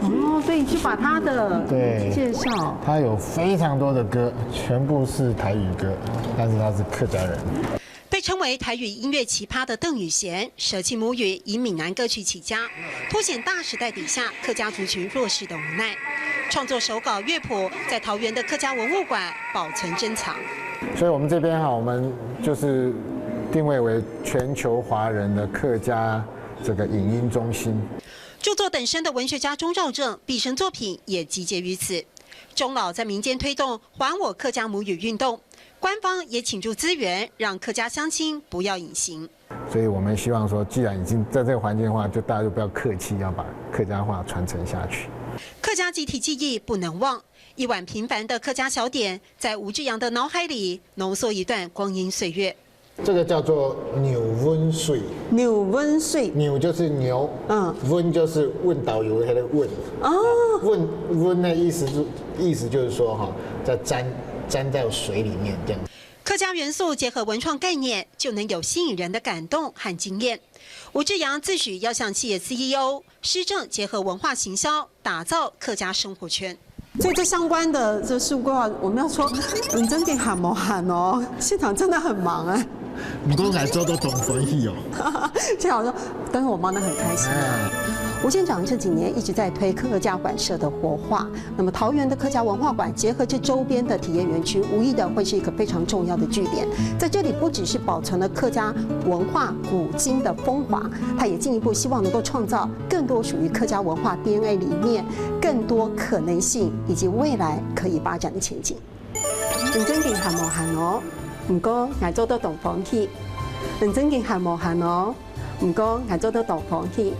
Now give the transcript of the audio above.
哦，所以你去把他的介绍，他有非常多的歌，全部是台语歌，但是他是客家人。被称为台语音乐奇葩的邓雨贤，舍弃母语，以闽南歌曲起家，凸显大时代底下客家族群弱势的无奈。创作手稿乐谱在桃园的客家文物馆保存珍藏。所以我们这边我们就是定位为全球华人的客家这个影音中心。著作等身的文学家钟兆政，毕生作品也集结于此。钟老在民间推动“还我客家母语”运动，官方也倾注资源，让客家乡亲不要隐形。所以我们希望说，既然已经在这个环境的话，就大家就不要客气，要把客家话传承下去。客家集体记忆不能忘，一碗平凡的客家小点，在吴志阳的脑海里浓缩一段光阴岁月。这个叫做牛温水，牛温水，牛就是牛，温就是问导游他的问，问的意思就是说哈，在沾在水里面这样。客家元素结合文创概念，就能有吸引人的感动和经验。吴志阳自诩要向企业 CEO 施政结合文化行销，打造客家生活圈。所以这相关的这事务规划，我们要说，真给喊冇喊哦，现场真的很忙哎。唔过来做都懂欢喜哦。现场说，但是我忙得很开心。吴县长这几年一直在推客家馆舍的活化，那么桃园的客家文化馆结合这周边的体验园区，无疑的会是一个非常重要的据点。在这里不只是保存了客家文化古今的风华，它也进一步希望能够创造更多属于客家文化 DNA 里面更多可能性以及未来可以发展的前景。认真嘅喊冇喊哦，唔過捱做到懂放棄。認真嘅喊冇喊哦，唔過捱做到懂放棄。